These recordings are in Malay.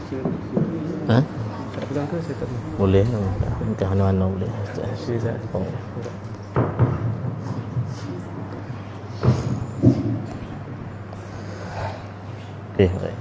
Ha? Tak pegang ke saya tak tahu. Boleh. Ke mana-mana boleh. Oh. Okey, baik.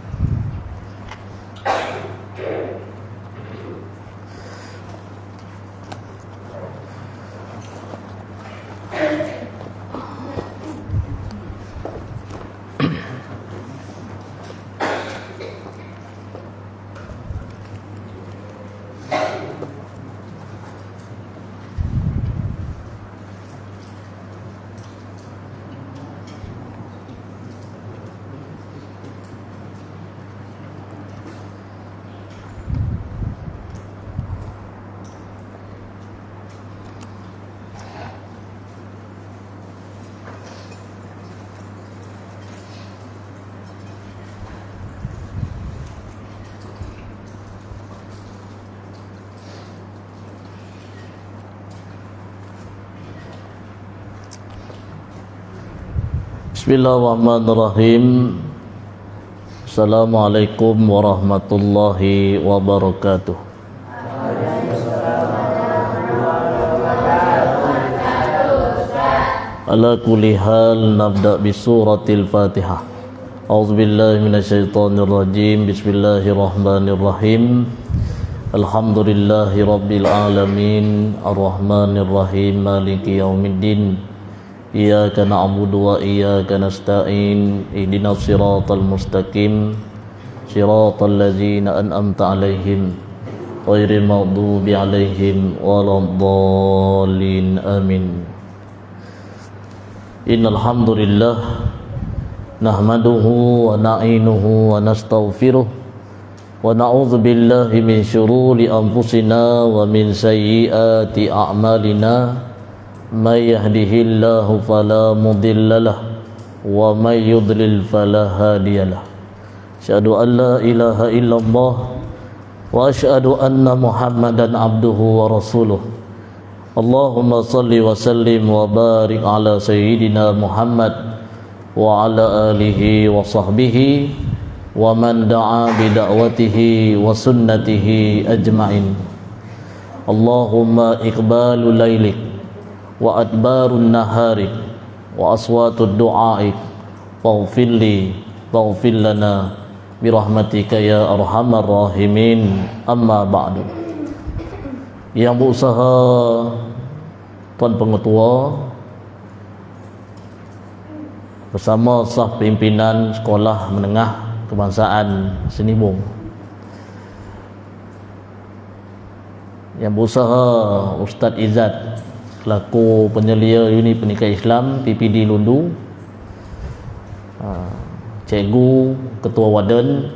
Bismillahirrahmanirrahim. Assalamualaikum warahmatullahi wabarakatuh. Ala kulli hal nabda bi suratil Fatihah. A'udzubillahi minasyaitonir rajim. Bismillahirrahmanirrahim. Alhamdulillahi rabbil alamin. Arrahmanir rahim. Maliki yaumiddin. Iyyaka na'budu wa iyyaka nasta'in. Ihdinas siratal mustaqim. Siratal ladzina an'amta 'alaihim ghairil maghdubi 'alaihim waladdallin. Amin. Innal hamdalillah nahmaduhu wa na'inuhu wa nastaghfiruh wa na'udzu billahi min syururi anfusina wa min sayyiati a'malina. May yahdihillahu fala mudhillalah wa may yudlil fala hadiyalah. Asyhadu an la ilaha illallah wa asyhadu anna Muhammadan abduhu wa rasuluh. Allahumma salli wa sallim wa barik ala sayyidina Muhammad wa ala alihi wa sahbihi wa man da'a bi da'watihi wa sunnatihi ajma'in. Allahumma iqbalu lailik wa adbarun naharik wa aswatud du'aik waghfirli waghfir lana birahmatika ya arhamar rahimin. Amma ba'du. Yang berusaha Tuan Pengetua bersama staf pimpinan Sekolah Menengah Kebangsaan Senibung, yang berusaha Ustaz Izzat selaku penyelia Unit Pendidikan Islam PPD Lundu, Cikgu, Ketua Warden,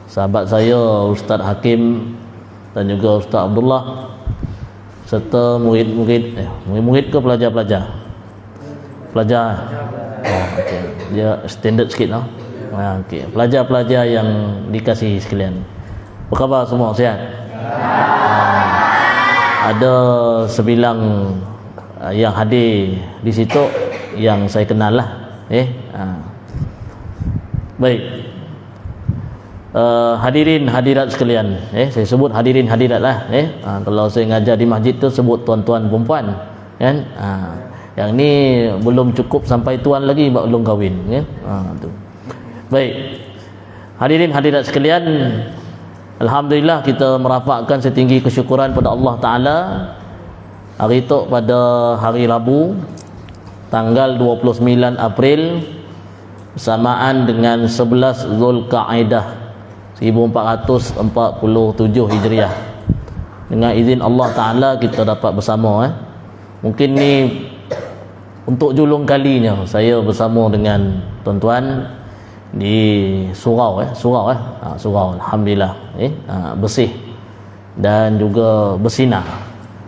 sahabat saya Ustaz Hakim dan juga Ustaz Abdullah, serta murid-murid ke pelajar-pelajar? Pelajar. Oh, okay. Dia standard sikit lah. Okay. Pelajar-pelajar yang dikasihi sekalian, apa khabar semua? Sihat? Ada sebilang yang hadir di situ yang saya kenal lah. Baik. Hadirin hadirat sekalian, saya sebut hadirin hadirat lah. Kalau saya ngajar di masjid tu sebut tuan-tuan perempuan, kan? Yang ni belum cukup sampai tuan lagi, belum kahwin, kan? Tu. Baik. Hadirin hadirat sekalian, alhamdulillah kita merapatkan setinggi kesyukuran pada Allah Ta'ala hari itu pada hari Rabu tanggal 29 April bersamaan dengan 11 Zulkaidah 1447 Hijriah. Dengan izin Allah Ta'ala kita dapat bersama. Mungkin ni untuk julung kalinya saya bersama dengan tuan-tuan di surau. Surau alhamdulillah bersih dan juga bersinar,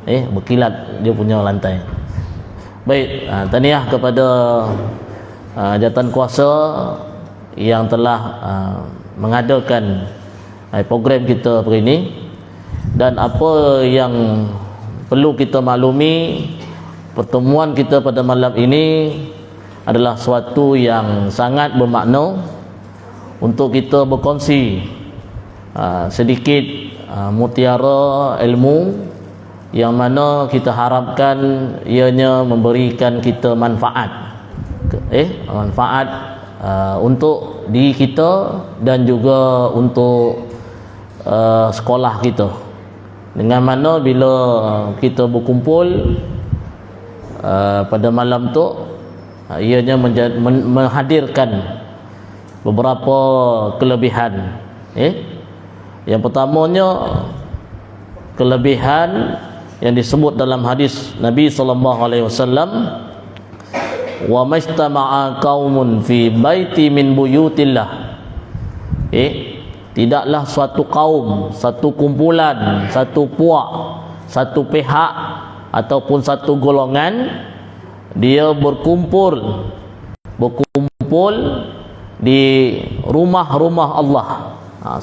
berkilat dia punya lantai. Baik, tahniah kepada jawatan kuasa yang telah mengadakan program kita hari ini. Dan apa yang perlu kita maklumi, pertemuan kita pada malam ini adalah suatu yang sangat bermakna untuk kita berkongsi sedikit mutiara ilmu yang mana kita harapkan ianya memberikan kita manfaat, manfaat untuk diri kita dan juga untuk sekolah kita. Dengan mana bila kita berkumpul pada malam tu, ianya menghadirkan beberapa kelebihan. Yang pertamanya, kelebihan yang disebut dalam hadis Nabi SAW, wa majtama'a qaumun fi baiti min buyutillah. Tidaklah suatu kaum, satu kumpulan, satu puak, satu pihak ataupun satu golongan dia berkumpul di rumah-rumah Allah.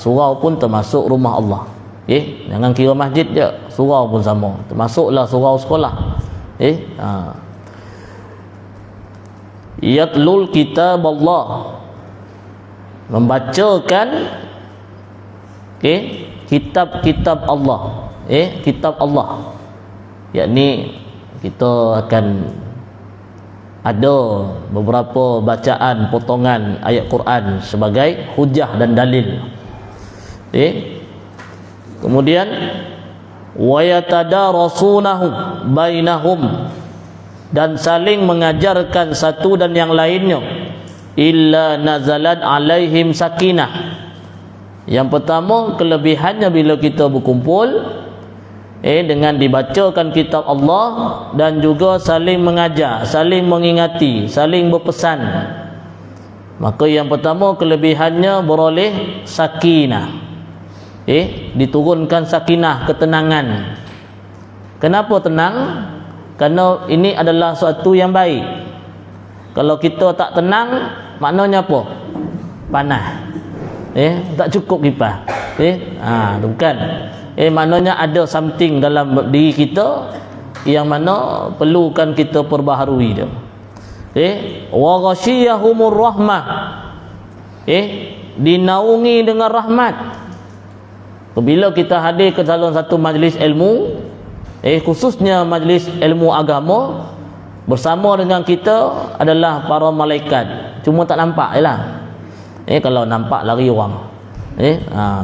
Surau pun termasuk rumah Allah. Jangan kira masjid je, surau pun sama, termasuklah surau sekolah. Yatlul kitab Allah, membacakan kitab-kitab Allah. Kitab Allah, yakni kita akan ada beberapa bacaan potongan ayat Quran sebagai hujah dan dalil. Kemudian wa yatadarasunahu bainahum, dan saling mengajarkan satu dan yang lainnya. Illa nazalat alaihim sakinah. Yang pertama, kelebihannya bila kita berkumpul dengan dibacakan kitab Allah dan juga saling mengajar, saling mengingati, saling berpesan, maka yang pertama kelebihannya beroleh sakinah. Diturunkan sakinah, ketenangan. Kenapa tenang? Kerana ini adalah suatu yang baik. Kalau kita tak tenang, maknanya apa? Panas. Tak cukup kipas. Bukan. Maknanya ada something dalam diri kita yang mana perlukan kita perbaharui dia. Wa ghasyiyahumur rahmah. Dinaungi dengan rahmat. Bila kita hadir ke dalam satu majlis ilmu, khususnya majlis ilmu agama, bersama dengan kita adalah para malaikat. Cuma tak nampak jelah. Kalau nampak lari orang.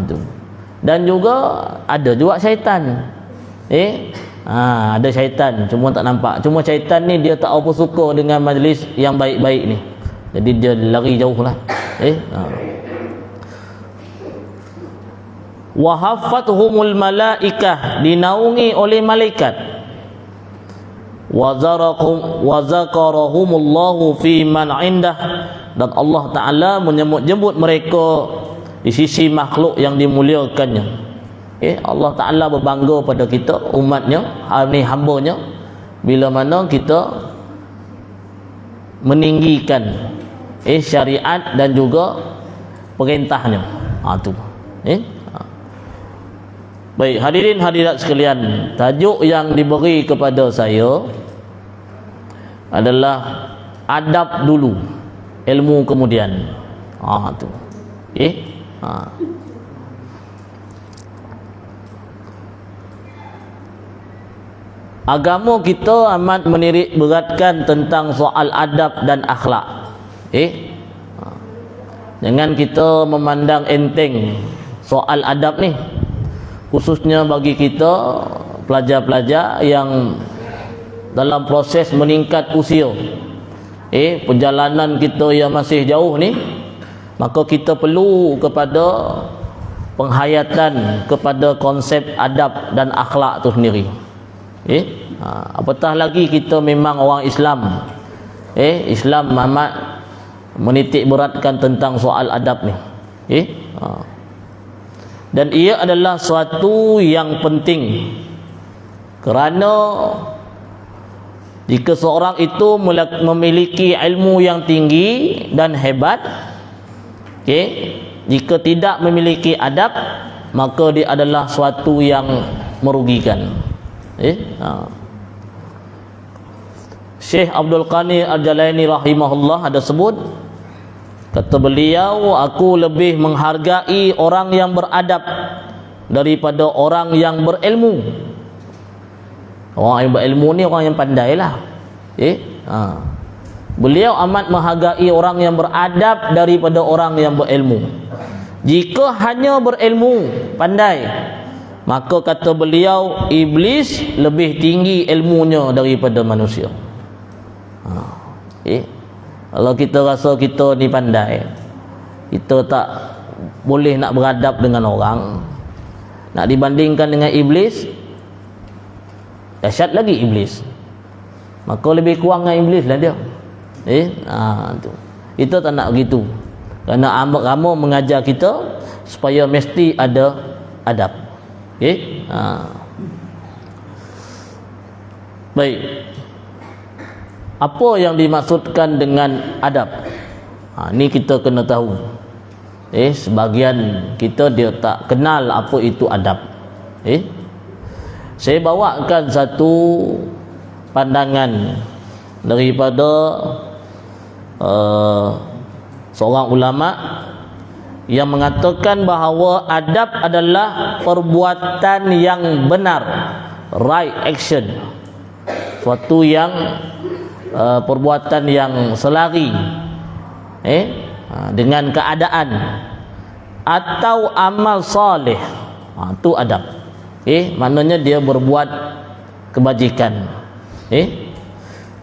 Tu. Dan juga ada juga syaitan. Ada syaitan, cuma tak nampak. Cuma syaitan ni dia tak apa suka dengan majlis yang baik-baik ni. Jadi dia lari jauh lah. Wa haffathumul malaikah, dinaungi oleh malaikat. Wa zakarahumullahu fi man indah, dan Allah Ta'ala menyebut mereka di sisi makhluk yang dimuliakannya. Allah Ta'ala berbangga pada kita, umatnya, hambanya, bila mana kita meninggikan syariat dan juga perintahnya. Tu. Baik, hadirin hadirat sekalian, tajuk yang diberi kepada saya adalah adab dulu, ilmu kemudian. Tu. Agama kita amat menitik beratkan tentang soal adab dan akhlak. Jangan kita memandang enteng soal adab ni, khususnya bagi kita pelajar-pelajar yang dalam proses meningkat usia. Perjalanan kita yang masih jauh ni, maka kita perlu kepada penghayatan kepada konsep adab dan akhlak tu sendiri. Apatah lagi kita memang orang Islam. Islam amat menitik beratkan tentang soal adab ni. Dan ia adalah suatu yang penting, kerana jika seorang itu memiliki ilmu yang tinggi dan hebat, jika tidak memiliki adab, maka dia adalah suatu yang merugikan. Syekh Abdul Qani Al-Jalaini rahimahullah ada sebut, Kata beliau, aku lebih menghargai orang yang beradab daripada orang yang berilmu. Orang yang berilmu ni orang yang pandai lah. Beliau amat menghargai orang yang beradab daripada orang yang berilmu. Jika hanya berilmu, pandai, maka kata beliau, iblis lebih tinggi ilmunya daripada manusia. Kalau kita rasa kita ni pandai, kita tak boleh nak beradab dengan orang, nak dibandingkan dengan iblis, dahsyat lagi iblis, maka lebih kurang dengan iblis lah dia. Tu. Kita tak nak begitu, kerana agama mengajar kita supaya mesti ada adab. Baik, apa yang dimaksudkan dengan adab? Ni kita kena tahu. Sebagian kita dia tak kenal apa itu adab. Saya bawakan satu pandangan daripada seorang ulama yang mengatakan bahawa adab adalah perbuatan yang benar, right action, suatu yang perbuatan yang selari dengan keadaan atau amal soleh. Itu adab. Maknanya dia berbuat kebajikan.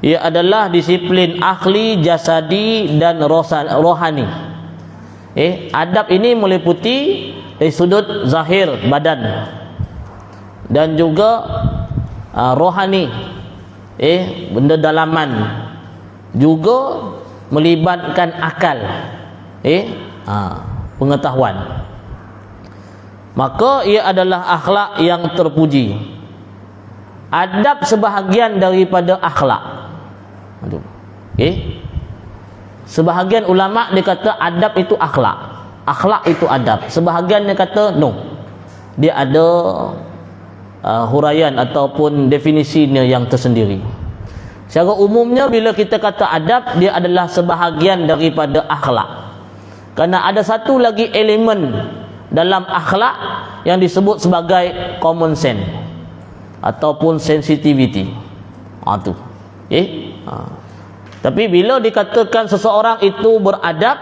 Ia adalah disiplin akhli, jasadi dan rohani. Adab ini meliputi dari sudut zahir badan dan juga rohani, benda dalaman, juga melibatkan akal, pengetahuan. Maka ia adalah akhlak yang terpuji. Adab sebahagian daripada akhlak. Sebahagian ulama dia kata adab itu akhlak, akhlak itu adab. Sebahagian dia kata no, dia ada huraian ataupun definisinya yang tersendiri. Secara umumnya bila kita kata adab, dia adalah sebahagian daripada akhlak, kerana ada satu lagi elemen dalam akhlak yang disebut sebagai common sense ataupun sensitivity. Tu. Tapi bila dikatakan seseorang itu beradab,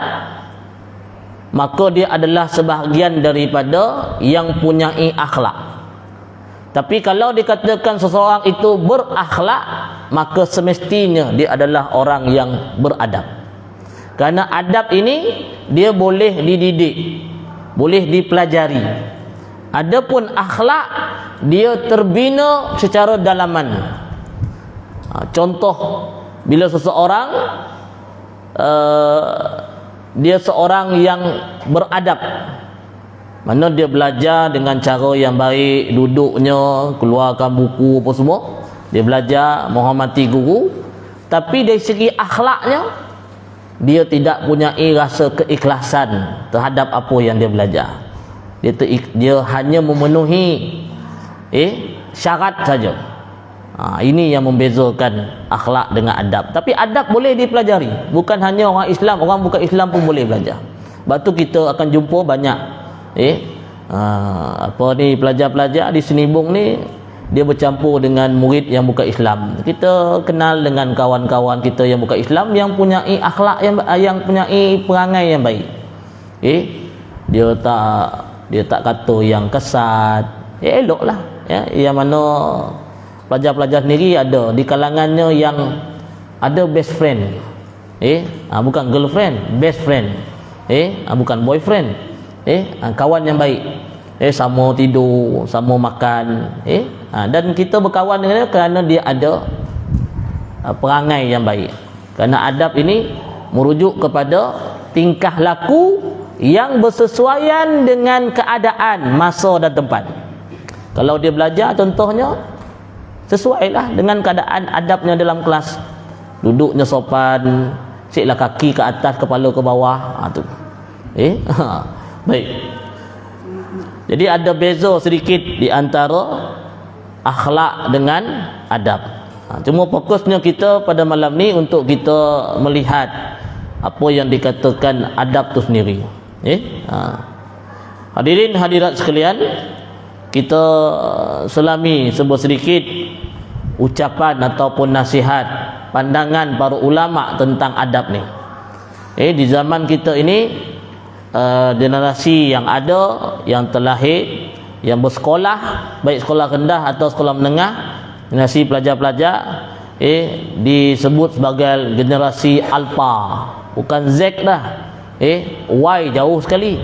maka dia adalah sebahagian daripada yang punyai akhlak. Tapi kalau dikatakan seseorang itu berakhlak, maka semestinya dia adalah orang yang beradab. Kerana adab ini dia boleh dididik, boleh dipelajari. Adapun akhlak dia terbina secara dalaman. Contoh, bila seseorang dia seorang yang beradab, mana dia belajar dengan cara yang baik, duduknya, keluarkan buku apa semua, dia belajar menghormati guru, tapi dari segi akhlaknya dia tidak punya rasa keikhlasan terhadap apa yang dia belajar. Dia hanya memenuhi syarat saja. Ini yang membezakan akhlak dengan adab. Tapi adab boleh dipelajari, bukan hanya orang Islam, orang bukan Islam pun boleh belajar. Sebab tu kita akan jumpa banyak pelajar-pelajar di Senibung ni, dia bercampur dengan murid yang bukan Islam. Kita kenal dengan kawan-kawan kita yang bukan Islam, yang punyai akhlak yang punyai perangai yang baik. Dia tak kata yang kesat, eloklah. Yang mana pelajar-pelajar sendiri ada di kalangannya yang ada best friend, bukan girlfriend, best friend, bukan boyfriend, kawan yang baik, sama tidur, sama makan, dan kita berkawan dengan dia kerana dia ada perangai yang baik. Kerana adab ini merujuk kepada tingkah laku yang bersesuaian dengan keadaan, masa dan tempat. Kalau dia belajar contohnya, sesuailah dengan keadaan adabnya dalam kelas, duduknya sopan, siklah kaki ke atas, kepala ke bawah. Tu. Baik. Jadi ada beza sedikit di antara akhlak dengan adab. Cuma fokusnya kita pada malam ni untuk kita melihat apa yang dikatakan adab tu sendiri. Hadirin hadirat sekalian, kita selami sebuah sedikit ucapan ataupun nasihat pandangan para ulama tentang adab ni. Di zaman kita ini, generasi yang ada, yang terlahir, yang bersekolah, baik sekolah rendah atau sekolah menengah, generasi pelajar-pelajar, disebut sebagai generasi alpha, bukan Z dah, Y jauh sekali,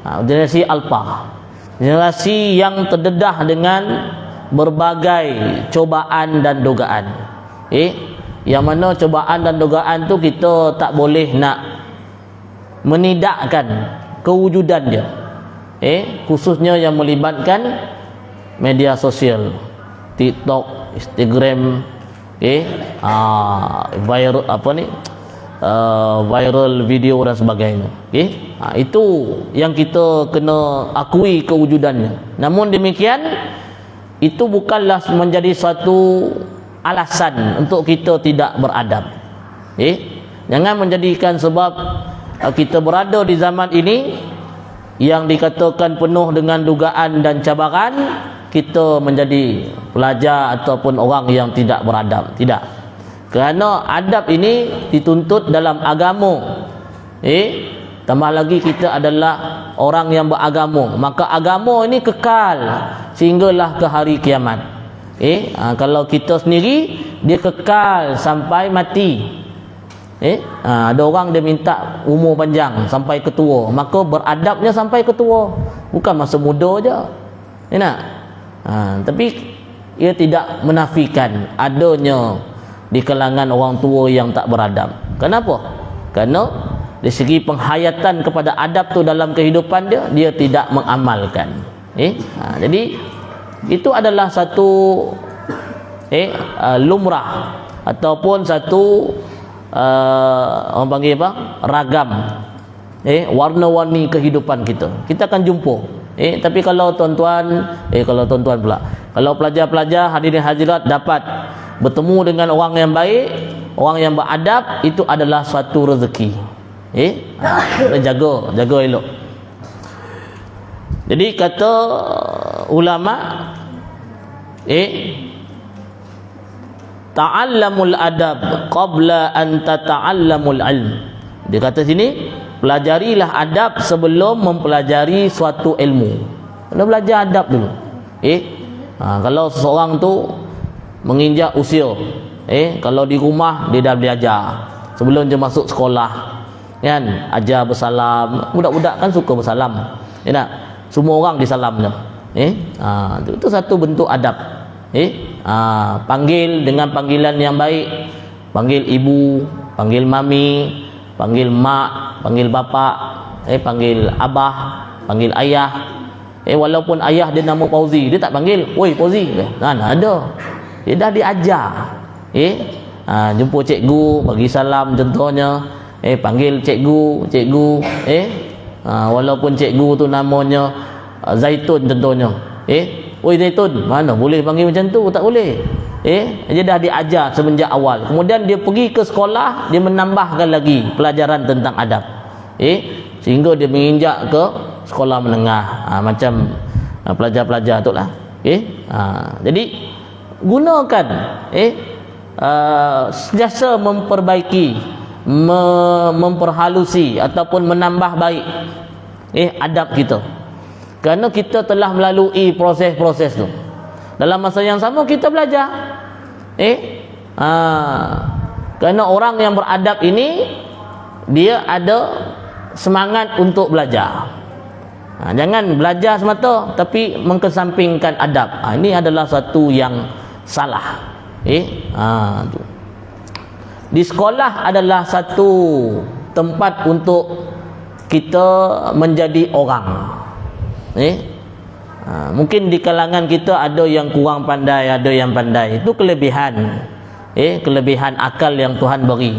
generasi alpha, generasi yang terdedah dengan berbagai cobaan dan dugaan, yang mana cobaan dan dugaan tu kita tak boleh nak menidakkan kewujudan dia, khususnya yang melibatkan media sosial, TikTok, Instagram, viral viral video dan sebagainya. Itu yang kita kena akui kewujudannya. Namun demikian, itu bukanlah menjadi suatu alasan untuk kita tidak beradab. Jangan menjadikan sebab kita berada di zaman ini yang dikatakan penuh dengan dugaan dan cabaran, kita menjadi pelajar ataupun orang yang tidak beradab. Tidak. Kerana adab ini dituntut dalam agama. Tambah lagi kita adalah orang yang beragama, maka agama ini kekal sehinggalah ke hari kiamat. Kalau kita sendiri, dia kekal sampai mati. Ada orang dia minta umur panjang sampai ketua, maka beradabnya sampai ketua, bukan masa muda je. Tapi ia tidak menafikan adanya di kalangan orang tua yang tak beradab. Kenapa? Kerana dari segi penghayatan kepada adab tu dalam kehidupan dia, dia tidak mengamalkan. Jadi itu adalah satu lumrah ataupun satu orang panggil apa? Ragam, warna-warni kehidupan kita. Kita akan jumpa. Tapi kalau tuan-tuan, kalau pelajar-pelajar, hadirin hadirat dapat bertemu dengan orang yang baik, orang yang beradab, itu adalah suatu rezeki. Jaga elok. Jadi kata ulama, ta'allamul adab qabla an tata'allamul ilm. Dia kata sini, pelajarilah adab sebelum mempelajari suatu ilmu. Kena belajar adab dulu. Kalau seseorang tu menginjak usia, kalau di rumah dia dah belajar sebelum dia masuk sekolah, kan, ajar bersalam. Budak-budak kan suka bersalam, semua orang disalamnya. Itu satu bentuk adab. Panggil dengan panggilan yang baik, panggil ibu, panggil mami, panggil mak, panggil bapa, panggil abah, panggil ayah. Walaupun ayah dia nama Fauzi, dia tak panggil, "Woi Fauzi." Ada. Dia dah diajar. Jumpa cikgu, bagi salam contohnya. Panggil cikgu. Walaupun cikgu tu namanya Zaitun contohnya. "Oi Zaitun." Mana boleh panggil macam tu? Tak boleh. Dia dah diajar semenjak awal. Kemudian dia pergi ke sekolah, dia menambahkan lagi pelajaran tentang adab. Sehingga dia menginjak ke sekolah menengah. Macam pelajar-pelajar tu lah. Jadi gunakan sentiasa memperbaiki, memperhalusi ataupun menambah baik adab kita. Kerana kita telah melalui proses-proses tu. Dalam masa yang sama kita belajar. Kerana orang yang beradab ini, dia ada semangat untuk belajar. Jangan belajar semata tapi mengkesampingkan adab. Ini adalah satu yang salah. Tu. Di sekolah adalah satu tempat untuk kita menjadi orang. Mungkin di kalangan kita ada yang kurang pandai, ada yang pandai. Itu kelebihan. Kelebihan akal yang Tuhan beri.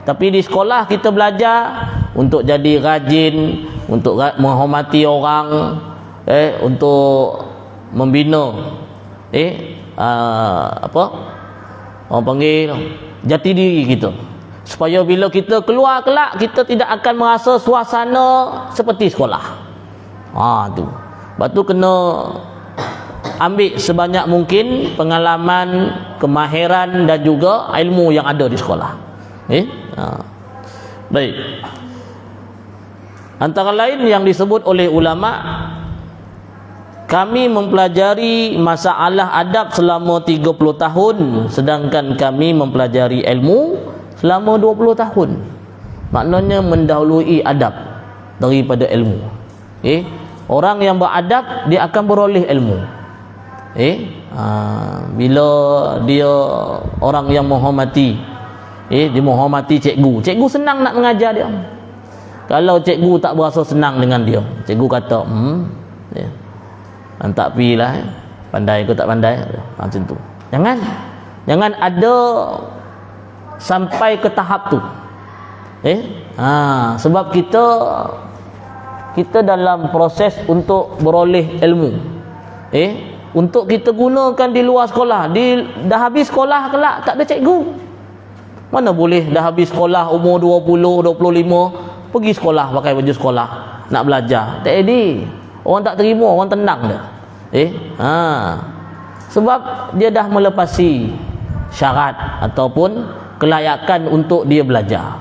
Tapi di sekolah kita belajar untuk jadi rajin, untuk menghormati orang, untuk membina orang panggil jati diri kita. supaya bila kita keluar kelak kita tidak akan merasa suasana seperti sekolah. Tu. Sebab tu kena ambil sebanyak mungkin pengalaman, kemahiran dan juga ilmu yang ada di sekolah. Baik. Antara lain yang disebut oleh ulama, kami mempelajari masalah adab selama 30 tahun sedangkan kami mempelajari ilmu selama 20 tahun. Maknanya mendahului adab daripada ilmu. Orang yang beradab dia akan beroleh ilmu. Bila dia orang yang menghormati, dia menghormati cikgu. Cikgu senang nak mengajar dia. Kalau cikgu tak berasa senang dengan dia, cikgu kata, tak pilah, pandai ke tak pandai, macam tu. Jangan ada sampai ke tahap tu. Sebab kita dalam proses untuk beroleh ilmu. Untuk kita gunakan di luar sekolah, dah habis sekolah kelak tak ada cikgu. Mana boleh dah habis sekolah umur 20, 25 pergi sekolah pakai baju sekolah nak belajar. Tak ada. Orang tak terima, orang tendang dia. Sebab dia dah melepasi syarat ataupun kelayakan untuk dia belajar.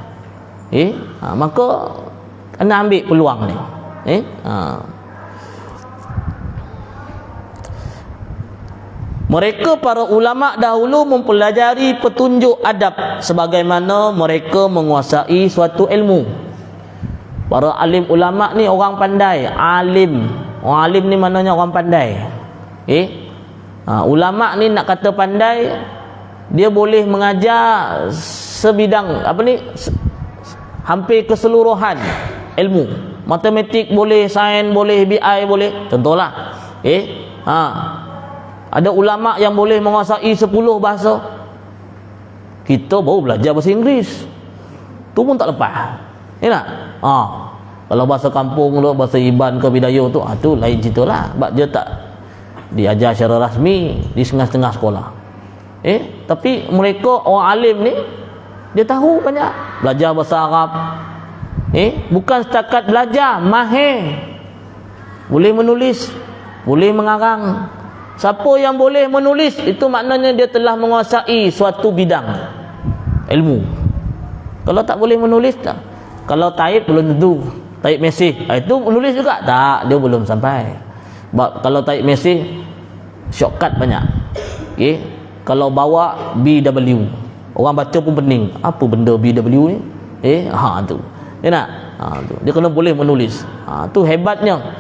Maka kena ambil peluang ni. Mereka para ulama dahulu mempelajari petunjuk adab sebagaimana mereka menguasai suatu ilmu. Para alim ulama ni orang pandai, alim. Orang alim ni maknanya orang pandai. Ulama ni nak kata pandai, dia boleh mengajar sebidang hampir keseluruhan ilmu. Matematik boleh, sains boleh, BI boleh. Contohlah. Ada ulama yang boleh menguasai 10 bahasa. Kita baru belajar bahasa Inggeris. Tu pun tak lepas. Kalau bahasa kampung tu, bahasa Iban ke Bidayuh tu, tu lain cerita lah. Sebab dia tak diajar secara rasmi di setengah-setengah sekolah. Tapi mereka orang alim ni, dia tahu banyak. Belajar bahasa Arab. Bukan setakat belajar, mahir. Boleh menulis, boleh mengarang. Siapa yang boleh menulis, itu maknanya dia telah menguasai suatu bidang ilmu. Kalau tak boleh menulis, tak. Kalau taip belum tentu. Taip mesej, itu menulis juga tak, dia belum sampai. Sebab kalau taip mesej shortcut banyak. Kalau bawa BW, orang baca pun pening, apa benda BW ni? Tu. Dia nak tu. Dia kena boleh menulis. Tu hebatnya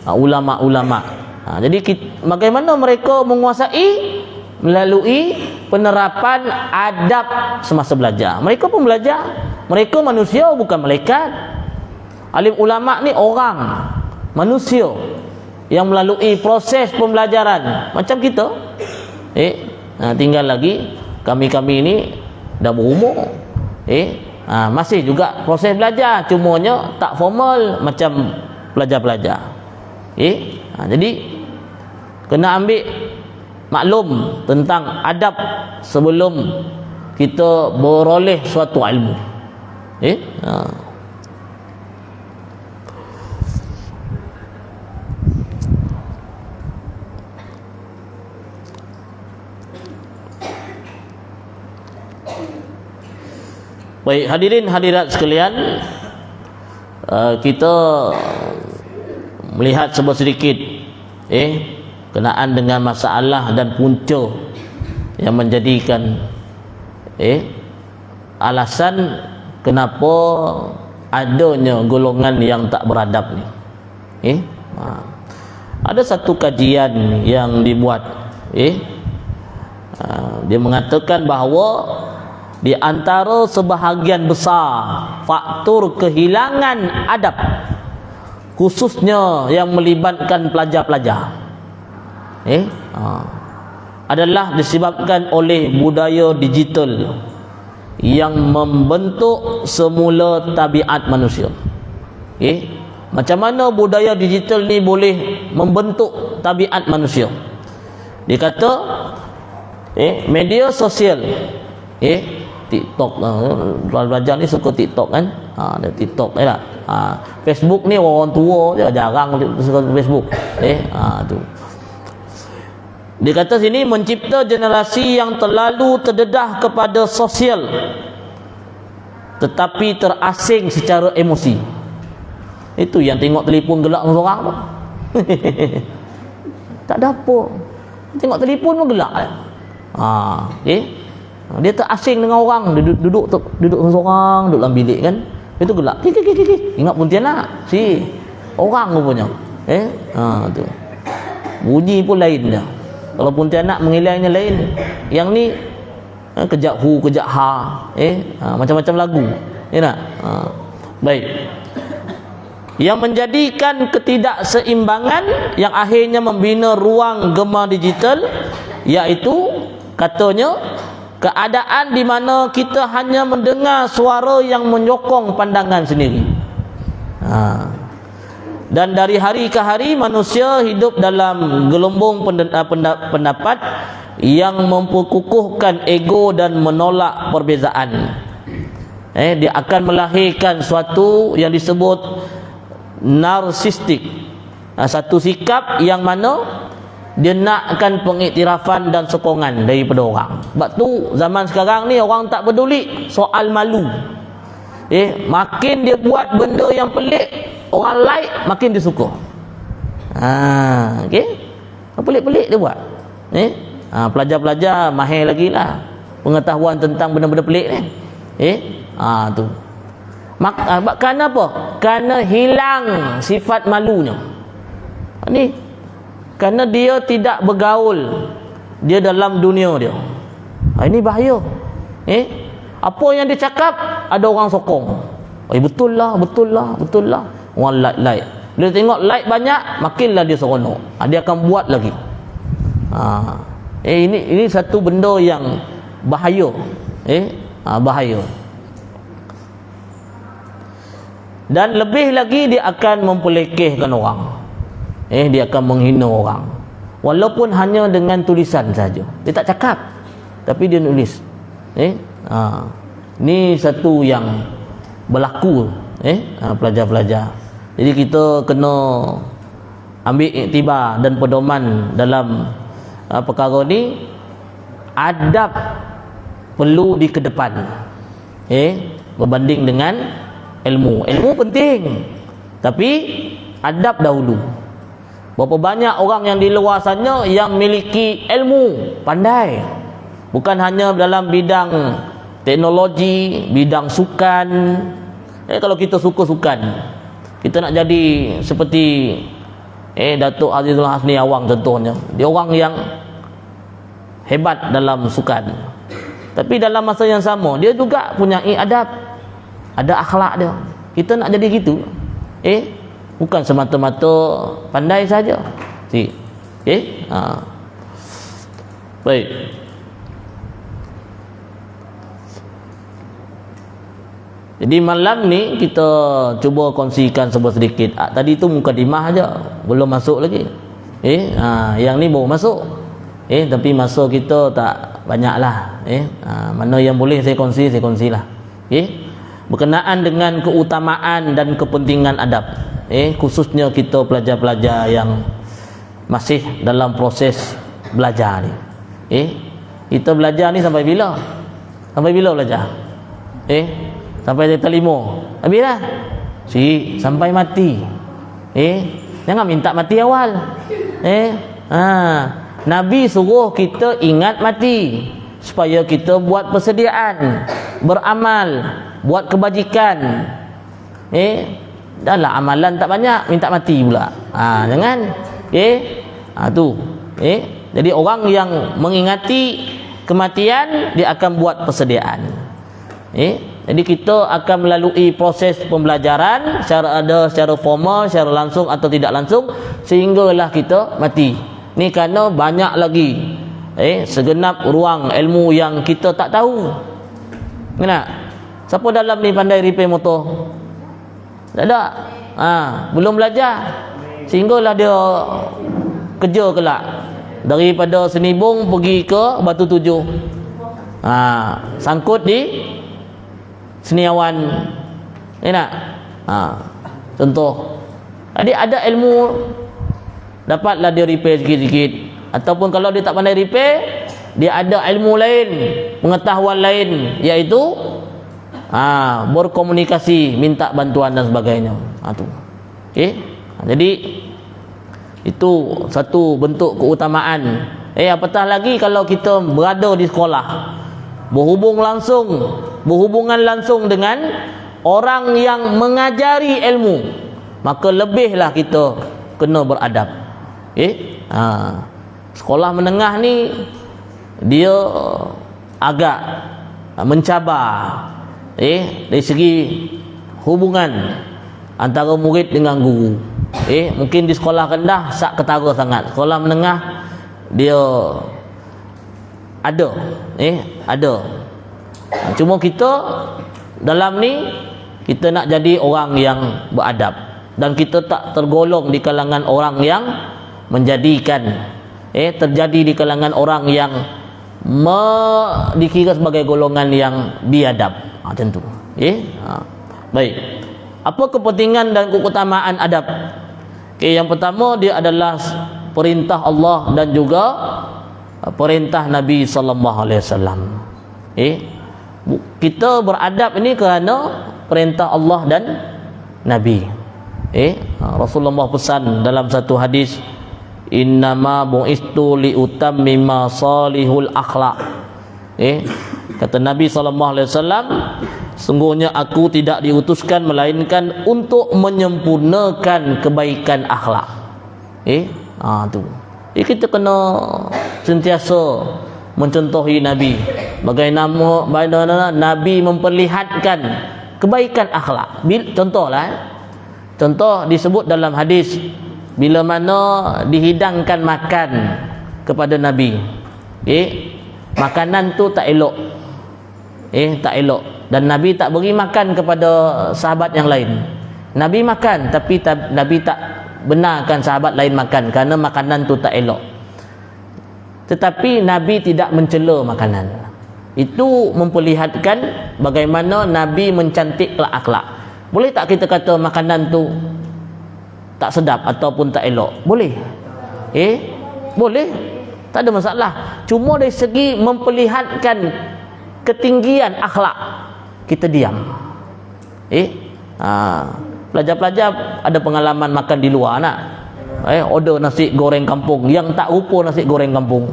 ulama-ulama. Jadi bagaimana mereka menguasai? Melalui penerapan adab semasa belajar. Mereka pun belajar. Mereka manusia, bukan malaikat. Alim ulama ni orang, manusia yang melalui proses pembelajaran macam kita. Tinggal lagi kami ni dah berumur. Masih juga proses belajar, cumanya tak formal macam pelajar-pelajar. Jadi kena ambil maklum tentang adab sebelum kita beroleh suatu ilmu. Baik, hadirin hadirat sekalian, kita melihat sedikit kenaan dengan masalah dan punca yang menjadikan alasan kenapa adanya golongan yang tak beradab ni. Ada satu kajian yang dibuat, dia mengatakan bahawa di antara sebahagian besar faktor kehilangan adab, khususnya yang melibatkan pelajar-pelajar, adalah disebabkan oleh budaya digital yang membentuk semula tabiat manusia. Macam mana budaya digital ni boleh membentuk tabiat manusia? Dia kata media sosial TikTok belajar ni suka TikTok kan. Ada TikTok tak. Facebook ni orang tua je jarang suka Facebook. Tu. Dia kata sini mencipta generasi yang terlalu terdedah kepada sosial tetapi terasing secara emosi. Itu yang tengok telefon gelak seorang tu. Tak ada apa. Tengok telefon pun gelak. Okey. Dia terasing dengan orang, duduk seorang, duduk dalam bilik kan. Itu gelak. Ingat Pontianak. Orang rupanya. Tu. Bunyi pun lain dia. Kalau Pontianak mengilangnya lain. Yang ni kejap hu, kejap ha. Macam-macam lagu. Ya tak? Baik. Yang menjadikan ketidakseimbangan yang akhirnya membina ruang gema digital, iaitu katanya keadaan di mana kita hanya mendengar suara yang menyokong pandangan sendiri. Dan dari hari ke hari manusia hidup dalam gelombang pendapat yang memperkukuhkan ego dan menolak perbezaan. Dia akan melahirkan suatu yang disebut narsistik, satu sikap yang mana dia nakkan pengiktirafan dan sokongan daripada orang. Sebab tu zaman sekarang ni orang tak peduli soal malu. Makin dia buat benda yang pelik, orang like, makin dia suka. Okey. Pelik-pelik dia buat. Pelajar-pelajar mahir lagi lah pengetahuan tentang benda-benda pelik ni. Tu. Kerana apa? Kerana hilang sifat malunya. Ni kerana dia tidak bergaul, dia dalam dunia dia. Ini bahaya. Apa yang dia cakap ada orang sokong. Betul lah. Orang like. Bila tengok like banyak, makinlah dia seronok. Dia akan buat lagi. Ini satu benda yang bahaya. Bahaya. Dan lebih lagi dia akan mempelekehkan orang. Dia akan menghina orang. Walaupun hanya dengan tulisan saja. Dia tak cakap, tapi dia nulis. Ni satu yang berlaku pelajar-pelajar. Jadi kita kena ambil iktibar dan pedoman dalam perkara ni. Adab perlu dikedepan berbanding dengan ilmu. Ilmu penting, tapi adab dahulu. Berapa banyak orang yang di luar sana yang memiliki ilmu, pandai, bukan hanya dalam bidang teknologi, bidang sukan. Kalau kita suka sukan, kita nak jadi seperti Datuk Azizul Hasni Awang contohnya. Dia orang yang hebat dalam sukan, tapi dalam masa yang sama dia juga punya adab, ada akhlak dia. Kita nak jadi gitu. Bukan semata-mata pandai saja. Baik. Jadi malam ni kita cuba kongsikan sedikit. Tadi tu mukadimah aja, belum masuk lagi. Yang ni baru masuk. Tapi masa kita tak banyaklah. Mana yang boleh saya kongsilah. Berkenaan dengan keutamaan dan kepentingan adab. Khususnya kita pelajar-pelajar yang masih dalam proses belajar ni. Kita belajar ni sampai bila? Sampai bila belajar? Sampai kita 5. Habislah. Sampai mati. Jangan minta mati awal. Nabi suruh kita ingat mati supaya kita buat persediaan, beramal, buat kebajikan. Dah lah amalan tak banyak, minta mati pula. Jangan. Tu. Jadi orang yang mengingati kematian, dia akan buat persediaan. Jadi kita akan melalui proses pembelajaran secara formal, secara langsung atau tidak langsung, sehinggalah kita mati. Ni kerana banyak lagi segenap ruang ilmu yang kita tak tahu. Kenapa? Siapa dalam ni pandai repair motor? Tak ada. Belum belajar, sehinggalah dia kerja kelak. Daripada Senibung pergi ke Batu Tujuh. Sangkut di seniawan, nak? Contoh, jadi ada ilmu dapatlah dia repair sikit-sikit, ataupun kalau dia tak pandai repair, dia ada ilmu lain, pengetahuan lain, iaitu berkomunikasi, minta bantuan dan sebagainya. Tu. Okey. Jadi itu satu bentuk keutamaan. Apatah lagi kalau kita berada di sekolah, berhubungan langsung dengan orang yang mengajari ilmu, maka lebihlah kita kena beradab. Sekolah menengah ni dia agak mencabar dari segi hubungan antara murid dengan guru. Mungkin di sekolah rendah sak ketara sangat. Sekolah menengah dia ada. Cuma kita dalam ni kita nak jadi orang yang beradab, dan kita tak tergolong di kalangan orang yang menjadikan terjadi di kalangan orang yang dikira sebagai golongan yang biadab. Macam tu. Baik. Apa kepentingan dan keutamaan adab? Yang pertama, dia adalah perintah Allah dan juga perintah Nabi sallallahu alaihi wasallam. Kita beradab ini kerana perintah Allah dan Nabi. Rasulullah pesan dalam satu hadis, innama bu'istu liutammima salihul akhlak. Kata Nabi SAW, sungguhnya aku tidak diutuskan melainkan untuk menyempurnakan kebaikan akhlak. Tu. Kita kena sentiasa mencontohi Nabi. Bagaimana Nabi memperlihatkan kebaikan akhlak. Contoh disebut dalam hadis, bila mana dihidangkan makan kepada Nabi, makanan tu tak elok, tak elok, dan Nabi tak beri makan kepada sahabat yang lain. Nabi makan, tapi Nabi tak benarkan sahabat lain makan kerana makanan tu tak elok. Tetapi Nabi tidak mencela makanan. Itu memperlihatkan bagaimana Nabi mencantikkan akhlak. Boleh tak kita kata makanan tu tak sedap ataupun tak elok? Boleh. Boleh. Tak ada masalah. Cuma dari segi memperlihatkan ketinggian akhlak, kita diam. Pelajar-pelajar ada pengalaman makan di luar, nak? Order nasi goreng kampung yang tak rupa nasi goreng kampung.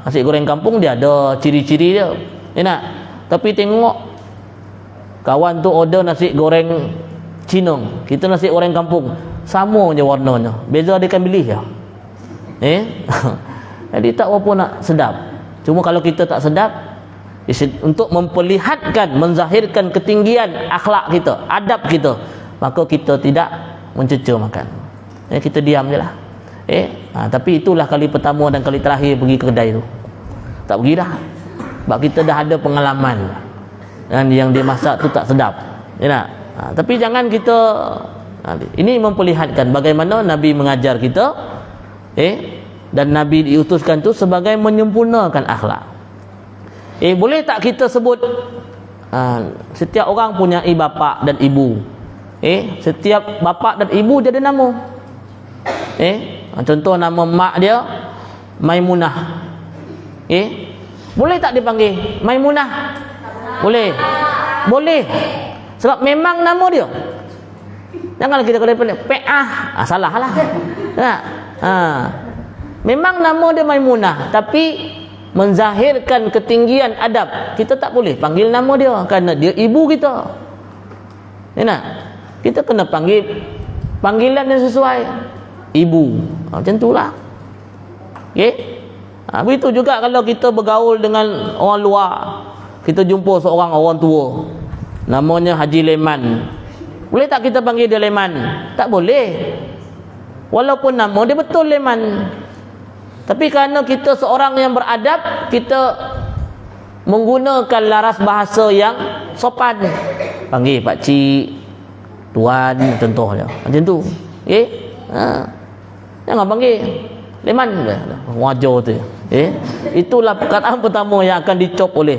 Nasi goreng kampung dia ada ciri-ciri dia. Nak? Tapi tengok kawan tu order nasi goreng Cina, kita nasi goreng kampung, sama je warnanya, beza dia akan pilih ya. Jadi tak apa nak sedap. Cuma kalau kita tak sedap, untuk memperlihatkan, menzahirkan ketinggian akhlak kita, adab kita, maka kita tidak mencecer makan. Kita diam je lah. Tapi itulah kali pertama dan kali terakhir pergi ke kedai tu. Tak pergi dah. Sebab kita dah ada pengalaman, dan yang dia masak tu tak sedap. Tapi jangan kita, ini memperlihatkan bagaimana Nabi mengajar kita, dan Nabi diutuskan tu sebagai menyempurnakan akhlak. Boleh tak kita sebut setiap orang punya bapa dan ibu. Setiap bapa dan ibu dia ada nama. Contoh nama mak dia Maimunah. Boleh tak dipanggil Maimunah? Boleh. Boleh. Sebab memang nama dia. Janganlah kita kata Peah. Salah lah. Memang nama dia Maimunah, tapi menzahirkan ketinggian adab, kita tak boleh panggil nama dia kerana dia ibu kita. Kita kena panggil panggilan yang sesuai, ibu. Macam itulah. Begitu juga kalau kita bergaul dengan orang luar, kita jumpa seorang orang tua, namanya Haji Leman. Boleh tak kita panggil dia Leman? Tak boleh. Walaupun nama dia betul Leman, tapi kerana kita seorang yang beradab, kita menggunakan laras bahasa yang sopan. Panggil pak cik, tuan, contohnya. Macam tu. Jangan panggil Leman. Wajar tu. Itulah perkataan pertama yang akan dicop oleh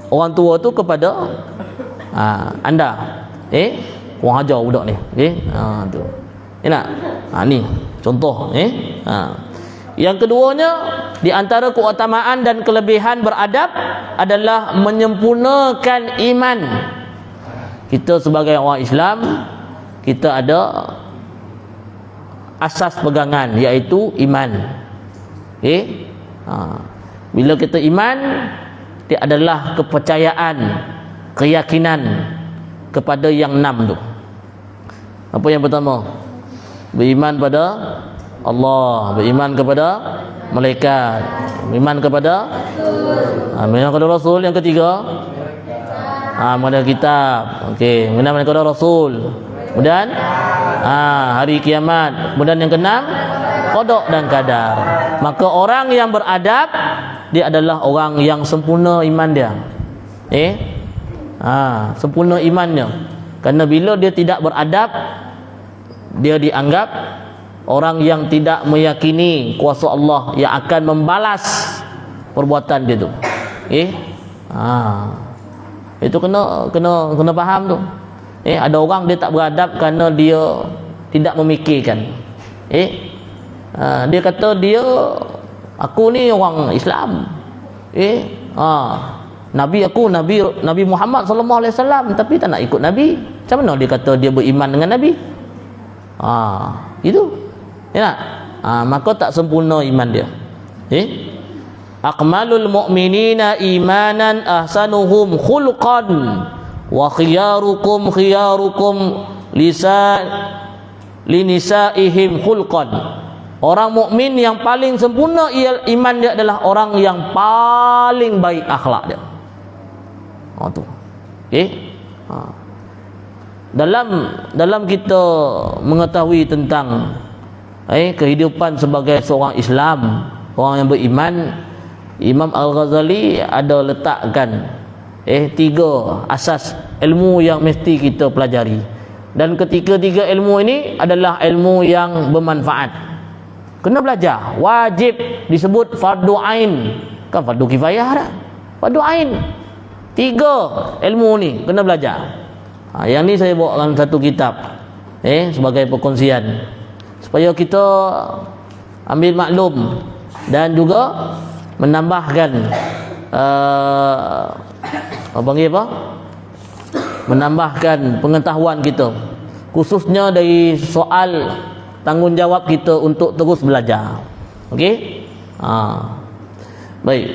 orang tua tu kepada anda. Kurang ajar budak ni. Tu. Nak? Ni contoh. Yang keduanya, di antara keutamaan dan kelebihan beradab adalah menyempurnakan iman. Kita sebagai orang Islam, kita ada asas pegangan, iaitu iman. Bila kita iman, dia adalah kepercayaan, keyakinan kepada yang 6 tu. Apa yang pertama? Beriman pada Allah, beriman kepada malaikat, beriman kepada Rasul. Yang ketiga, kepada kitab. Okey, beriman kepada Rasul. Kemudian hari kiamat. Kemudian yang keenam, qada dan qadar. Maka orang yang beradab, dia adalah orang yang sempurna iman dia. Sempurna imannya. Kerana bila dia tidak beradab, dia dianggap orang yang tidak meyakini kuasa Allah yang akan membalas perbuatan dia tu. Itu kena faham tu. Ada orang dia tak beradab kerana dia tidak memikirkan. Dia kata aku ni orang Islam. Nabi Muhammad sallallahu alaihi wasallam, tapi tak nak ikut Nabi. Macam mana dia kata dia beriman dengan Nabi? Itu. Maka tak sempurna iman dia. Akmalul mu'minina imanan ahsanuhum khulqan wa khiyarukum linisaihim khulqan. Orang mukmin yang paling sempurna iman dia adalah orang yang paling baik akhlak dia. Tu. Dalam kita mengetahui tentang kehidupan sebagai seorang Islam, orang yang beriman, Imam Al-Ghazali ada letakkan 3 asas ilmu yang mesti kita pelajari. Dan ketiga-tiga ilmu ini adalah ilmu yang bermanfaat. Kena belajar. Wajib disebut fardu ain. Kan fardu kifayah dah. Fardu ain. 3 ilmu ni kena belajar. Yang ni saya bawakan satu kitab sebagai perkongsian supaya kita ambil maklum dan juga menambahkan menambahkan pengetahuan kita, khususnya dari soal tanggungjawab kita untuk terus belajar. Okey? Baik.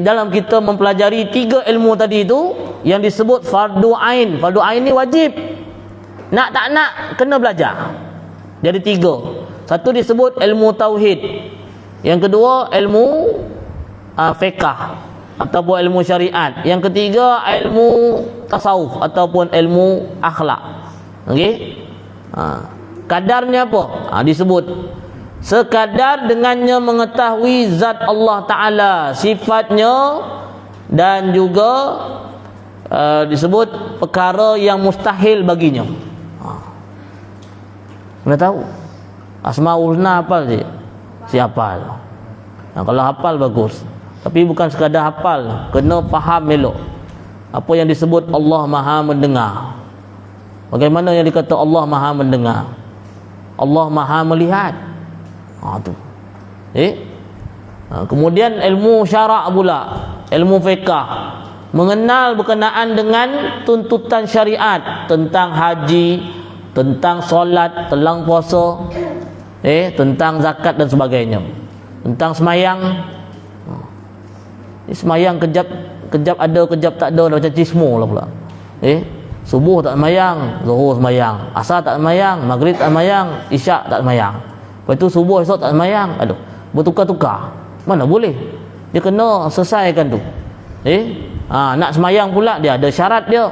Dalam kita mempelajari 3 ilmu tadi itu yang disebut fardu ain. Fardu ain ni wajib. Nak tak nak kena belajar. Jadi 3. Satu disebut ilmu tauhid. Yang kedua ilmu fiqh ataupun ilmu syariat. Yang ketiga ilmu tasawuf ataupun ilmu akhlak. Okey? Kadarnya apa? Disebut sekadar dengannya mengetahui zat Allah Ta'ala, sifatnya, dan juga disebut perkara yang mustahil baginya. Kena tahu Asmaul Husna hafal je, si hafal. Kalau hafal bagus, tapi bukan sekadar hafal, kena faham elok apa yang disebut Allah Maha mendengar. Bagaimana yang dikata Allah Maha mendengar? Allah Maha melihat. Tu. Kemudian ilmu syarak pula, ilmu fiqh, mengenal berkenaan dengan tuntutan syariat tentang haji, tentang solat, tentang puasa, tentang zakat dan sebagainya, tentang semayang. Semayang kejap ada, kejap tak ada, macam cismo lah pula. Subuh tak semayang, zuhur semayang, asar tak semayang, maghrib tak semayang, isyak tak semayang. Lepas tu subuh esok tak semayang. Aduh, bertukar-tukar. Mana boleh? Dia kena selesaikan tu. Nak semayang pula dia ada syarat dia.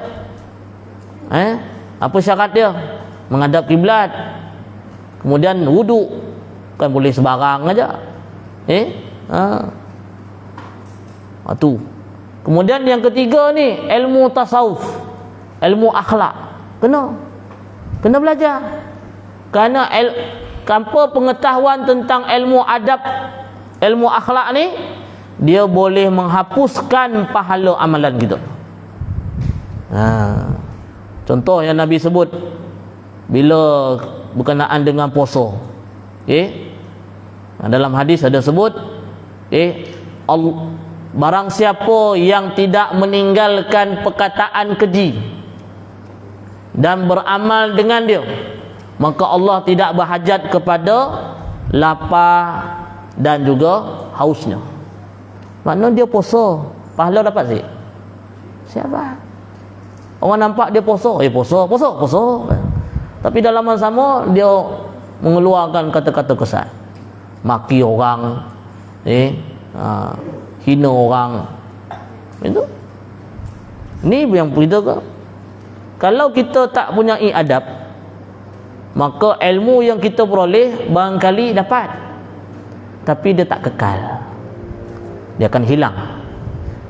Apa syarat dia? Menghadap kiblat. Kemudian wuduk. Kan boleh sebarang aja. Tu. Kemudian yang ketiga ni ilmu tasawuf, ilmu akhlak. Kena belajar. Kerana tanpa pengetahuan tentang ilmu adab, ilmu akhlak ni dia boleh menghapuskan pahala amalan kita. Contoh yang Nabi sebut bila berkenaan dengan puasa. Dalam hadis ada sebut barang siapa yang tidak meninggalkan perkataan keji dan beramal dengan dia, maka Allah tidak berhajat kepada lapar dan juga hausnya. Maknanya dia puasa, pahala dapat sih. Siapa? Orang nampak dia puasa, puasa. Tapi dalam masa sama dia mengeluarkan kata-kata kesat, maki orang, hina orang. Itu. Ni yang kita ke? Kalau kita tak punya adab, maka ilmu yang kita peroleh barangkali dapat, tapi dia tak kekal. Dia akan hilang.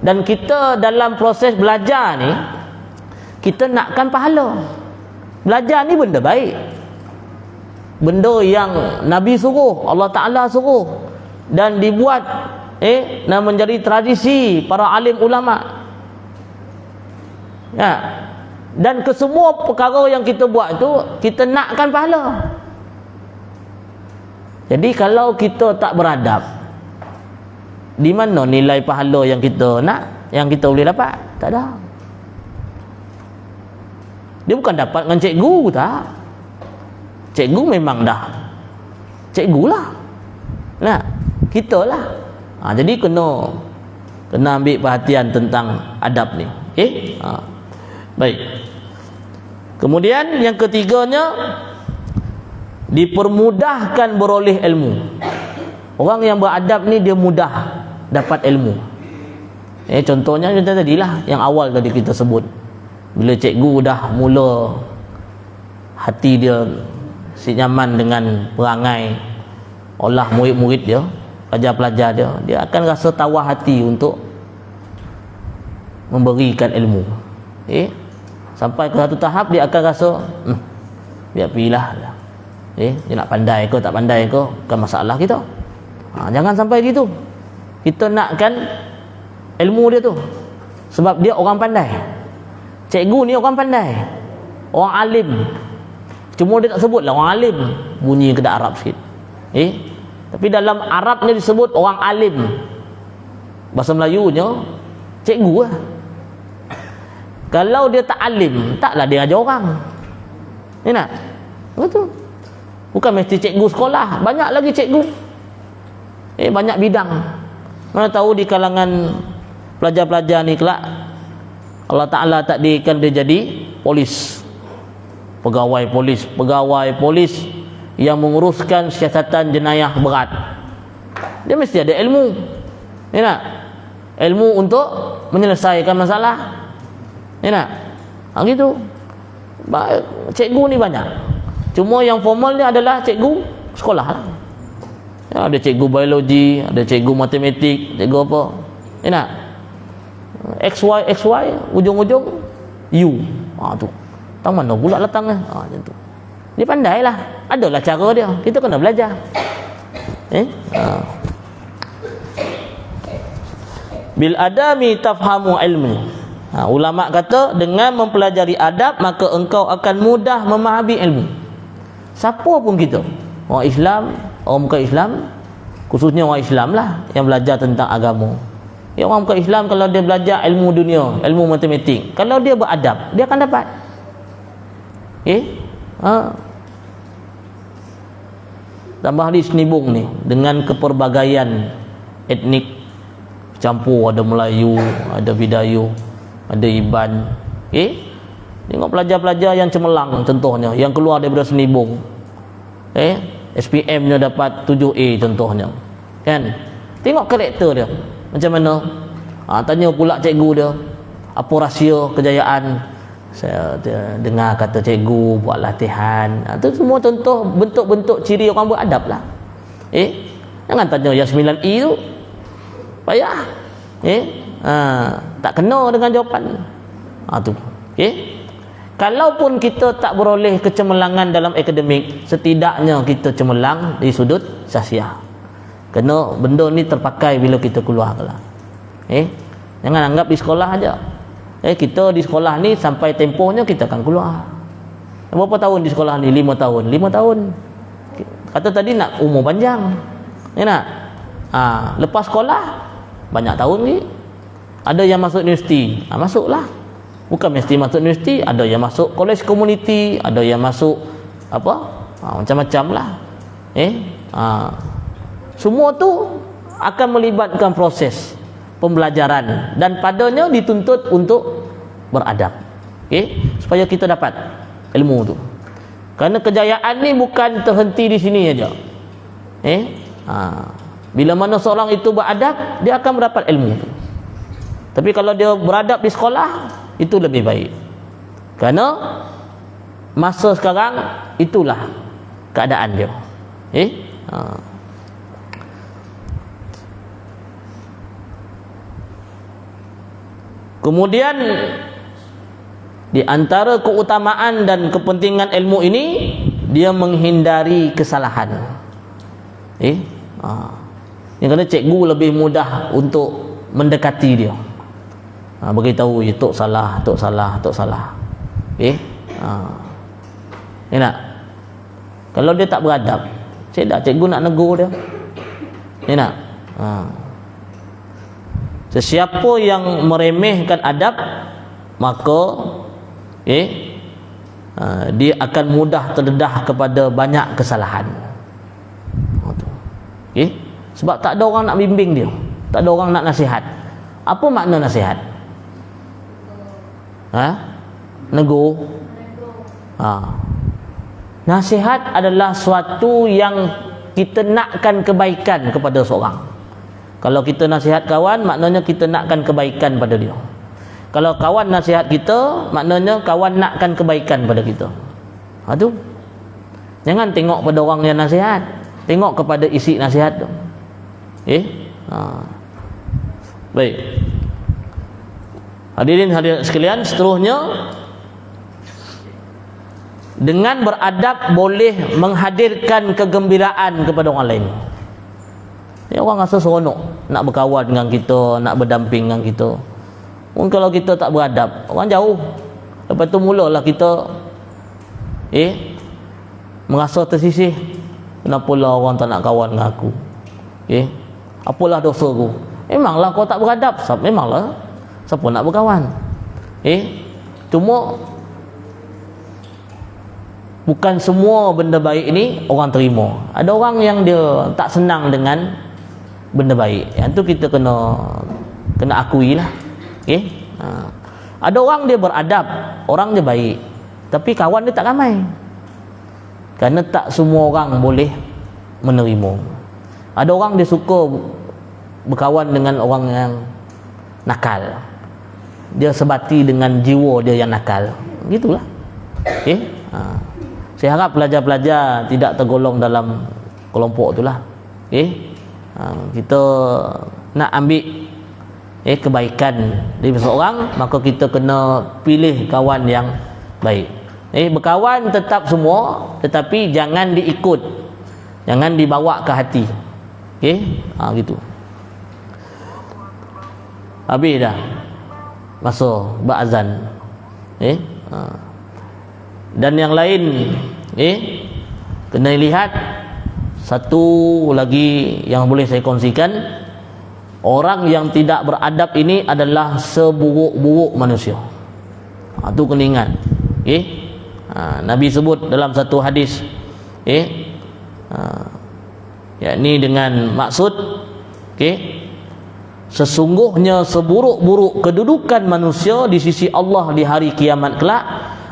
Dan kita dalam proses belajar ni, kita nakkan pahala. Belajar ni benda baik, benda yang Nabi suruh, Allah Ta'ala suruh, dan dibuat dan menjadi tradisi para alim ulama. Dan kesemua perkara yang kita buat tu, kita nakkan pahala. Jadi kalau kita tak beradab, di mana nilai pahala yang kita nak, yang kita boleh dapat? Tak ada. Dia bukan dapat dengan cikgu, tak. Cikgu memang dah cikgu lah. Nah, kita lah. Jadi kena ambil perhatian tentang adab ni. Baik. Kemudian yang ketiganya, dipermudahkan beroleh ilmu. Orang yang beradab ni dia mudah dapat ilmu. Contohnya macam tadilah yang awal tadi kita sebut. Bila cikgu dah mula hati dia si nyaman dengan perangai olah murid-murid dia, pelajar-pelajar dia, dia akan rasa tawar hati untuk memberikan ilmu. Sampai ke satu tahap dia akan rasa biar pilihlah. Dia nak pandai ke tak pandai ke, bukan masalah kita. Jangan sampai gitu. Kita nakkan ilmu dia tu, sebab dia orang pandai. Cikgu ni orang pandai, orang alim. Cuma dia tak sebutlah orang alim, bunyi kedak Arab sikit. Tapi dalam Arabnya disebut orang alim. Bahasa Melayunya cikgu lah. Kalau dia tak alim, taklah dia ajar orang. Nak? Betul. Bukan mesti cikgu sekolah, banyak lagi cikgu. Banyak bidang. Mana tahu di kalangan pelajar-pelajar ni kelak Allah Ta'ala takdirkan dia jadi polis, pegawai polis yang menguruskan siasatan jenayah berat. Dia mesti ada ilmu. Nak? Ilmu untuk menyelesaikan masalah. Nak? Gitu. Cikgu ni banyak. Cuma yang formal ni adalah cikgu sekolah lah. Ada cikgu biologi, ada cikgu matematik, cikgu apa. Nak? XY, ujung-ujung U. Tu. Tang mana pula latangnya? Macam tu. Dia pandai lah. Adalah cara dia. Kita kena belajar. Bil adami tafhamu ilmi. Ulama kata dengan mempelajari adab maka engkau akan mudah memahami ilmu. Siapa pun kita, orang Islam, orang bukan Islam, khususnya orang Islam lah yang belajar tentang agama. Orang bukan Islam kalau dia belajar ilmu dunia, ilmu matematik, kalau dia beradab, dia akan dapat. Tambah di Senibung ni dengan keperbagaian etnik campur, ada Melayu, ada Bidayuh, ada Iban. Tengok pelajar-pelajar yang cemerlang contohnya, yang keluar daripada Senibung. SPM nya dapat 7A contohnya. Kan? Tengok karakter dia macam mana. Tanya pula cikgu dia, apa rahsia kejayaan? Saya dengar kata cikgu buat latihan. Itu semua contoh bentuk-bentuk ciri orang beradab lah. Jangan tanya yang 9E tu, payah. Tak kena dengan jawapan. Tu. Kalaupun kita tak beroleh kecemerlangan dalam akademik, setidaknya kita cemerlang di sudut sosial. Kena benda ni terpakai bila kita keluar kelas. Jangan anggap di sekolah aja. Kita di sekolah ni sampai tempohnya kita akan keluar. Berapa tahun di sekolah ni? 5 tahun. 5 tahun. Kata tadi nak umur panjang. Nak? Lepas sekolah banyak tahun lagi. Ada yang masuk universiti, masuklah. Bukan mesti masuk universiti, ada yang masuk college community, ada yang masuk macam-macam lah. Semua tu akan melibatkan proses pembelajaran dan padanya dituntut untuk beradab. Supaya kita dapat ilmu tu. Kerana kejayaan ni bukan terhenti di sini aja. Bila mana seorang itu beradab, dia akan mendapat ilmu tu. Tapi kalau dia beradab di sekolah, itu lebih baik. Kerana masa sekarang itulah keadaan dia. Kemudian di antara keutamaan dan kepentingan ilmu ini, dia menghindari kesalahan. Yang kena cikgu lebih mudah untuk mendekati dia. Beritahu tok salah. Nak? Kalau dia tak beradab, cikgu nak negur dia. Nak? Sesiapa yang meremehkan adab, maka dia akan mudah terdedah kepada banyak kesalahan. Sebab tak ada orang nak bimbing dia, tak ada orang nak nasihat. Apa makna nasihat? Negur. Nasihat adalah suatu yang kita nakkan kebaikan kepada seorang. Kalau kita nasihat kawan, maknanya kita nakkan kebaikan pada dia. Kalau kawan nasihat kita, maknanya kawan nakkan kebaikan pada kita. Tu. Jangan tengok pada orang yang nasihat, tengok kepada isi nasihat tu. Baik. Hadirin hadirat sekalian, seterusnya, dengan beradab boleh menghadirkan kegembiraan kepada orang lain. Orang rasa seronok nak berkawan dengan kita, nak berdamping dengan kita. Kalau kita tak beradab, orang jauh. Lepas tu mulalah kita merasa tersisih. Kenapalah orang tak nak kawan dengan aku? Apalah dosa aku? Memanglah kau tak beradab. Memanglah. Siapa nak berkawan? Cuma bukan semua benda baik ini orang terima. Ada orang yang dia tak senang dengan benda baik. Yang tu kita kena akui lah. Ada orang dia beradab, orang dia baik, tapi kawan dia tak ramai. Kerana tak semua orang boleh menerima. Ada orang dia suka berkawan dengan orang yang nakal. Dia sebati dengan jiwa dia yang nakal. Gitulah. Saya harap pelajar-pelajar tidak tergolong dalam kelompok itulah. Kita nak ambil kebaikan dari seseorang, maka kita kena pilih kawan yang baik. Berkawan tetap semua, tetapi jangan diikut, jangan dibawa ke hati. Gitu. Habis dah masa berazan. Dan yang lain kena lihat satu lagi yang boleh saya kongsikan. Orang yang tidak beradab ini adalah seburuk-buruk manusia. Itu kena ingat. Nabi sebut dalam satu hadis, yakni dengan maksud, sesungguhnya seburuk-buruk kedudukan manusia di sisi Allah di hari kiamat kelak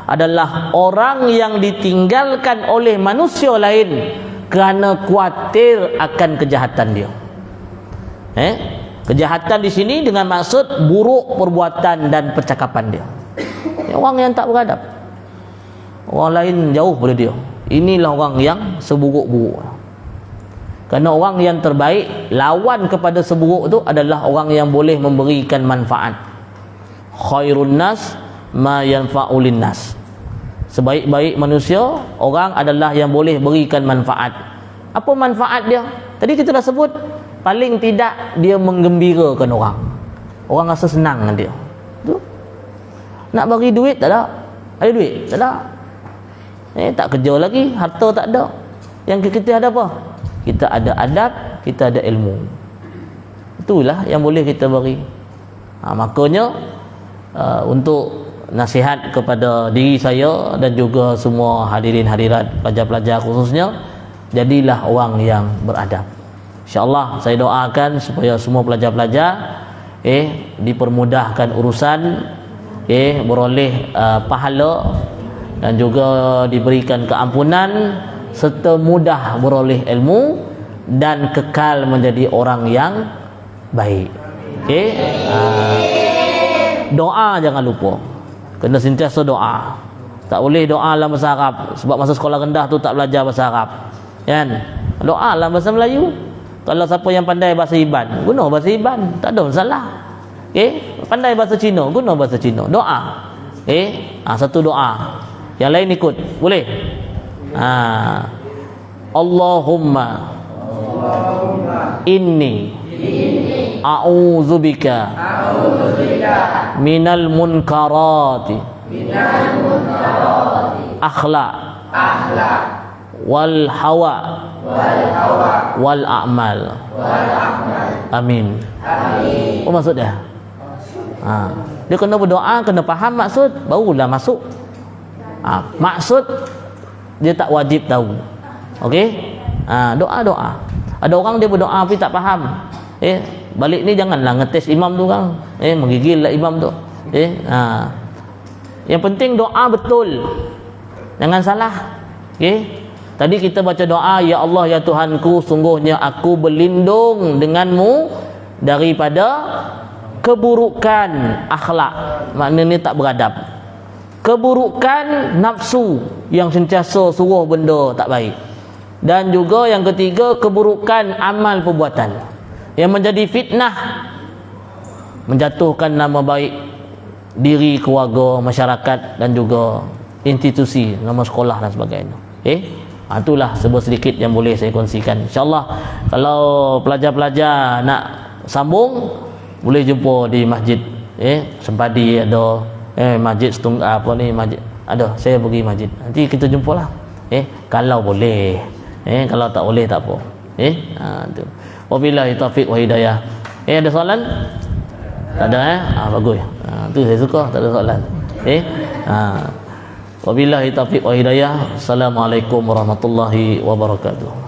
adalah orang yang ditinggalkan oleh manusia lain kerana khawatir akan kejahatan dia. Kejahatan di sini dengan maksud buruk perbuatan dan percakapan dia. Orang yang tak beradab, orang lain jauh pada dia. Inilah orang yang seburuk-buruk. Kerana orang yang terbaik, lawan kepada seburuk itu adalah orang yang boleh memberikan manfaat. Khairun nas ma yanfa'ulin nas. Sebaik-baik manusia, orang adalah yang boleh berikan manfaat. Apa manfaat dia? Tadi kita dah sebut, paling tidak dia menggembirakan orang. Orang rasa senang dengan dia. Tu. Nak bagi duit tak ada. Ada duit? Tak ada. Tak kerja lagi, harta tak ada. Yang kita ada apa? Kita ada adab, kita ada ilmu. Itulah yang boleh kita beri. Makanya untuk nasihat kepada diri saya dan juga semua hadirin hadirat, pelajar-pelajar khususnya, jadilah orang yang beradab. InsyaAllah saya doakan supaya semua pelajar-pelajar dipermudahkan urusan, beroleh pahala dan juga diberikan keampunan serta mudah beroleh ilmu dan kekal menjadi orang yang baik. Doa jangan lupa, kena sentiasa doa. Tak boleh doa dalam bahasa Arab, sebab masa sekolah rendah tu tak belajar bahasa Arab, kan? Doa dalam bahasa Melayu. Kalau siapa yang pandai bahasa Iban, guna bahasa Iban, tak ada masalah. Pandai bahasa Cina, guna bahasa Cina. Doa. Satu doa. Yang lain ikut, boleh? Allahumma inni a'udzubika minal munkarati akhlaq wal hawa wal a'mal. Amin. Apa maksud dia? Dia kena berdoa, kena faham maksud, barulah masuk. Maksud dia tak wajib tahu. Okey? Doa-doa. Ada orang dia berdoa tapi tak faham. Balik ni janganlah ngetes imam tu kan. Menggigil lah imam tu. Yang penting doa betul. Jangan salah. Tadi kita baca doa, ya Allah ya Tuhanku, sungguhnya aku berlindung denganmu daripada keburukan akhlak. Maknanya tak beradab. Keburukan nafsu yang sentiasa suruh benda tak baik. Dan juga yang ketiga, keburukan amal perbuatan yang menjadi fitnah, menjatuhkan nama baik diri, keluarga, masyarakat dan juga institusi, nama sekolah dan sebagainya. Itulah sebuah sedikit yang boleh saya kongsikan. InsyaAllah kalau pelajar-pelajar nak sambung, boleh jumpa di masjid Sempadi ada, masjid masjid ada, saya pergi masjid, nanti kita jumpalah. Kalau boleh, kalau tak boleh tak apa. Tu. Wabillahi taufiq wa hidayah. Ada soalan? Tak ada. Bagus. Tu saya suka, tak ada soalan. Wabillahi taufiq wa hidayah. Assalamualaikum warahmatullahi wabarakatuh.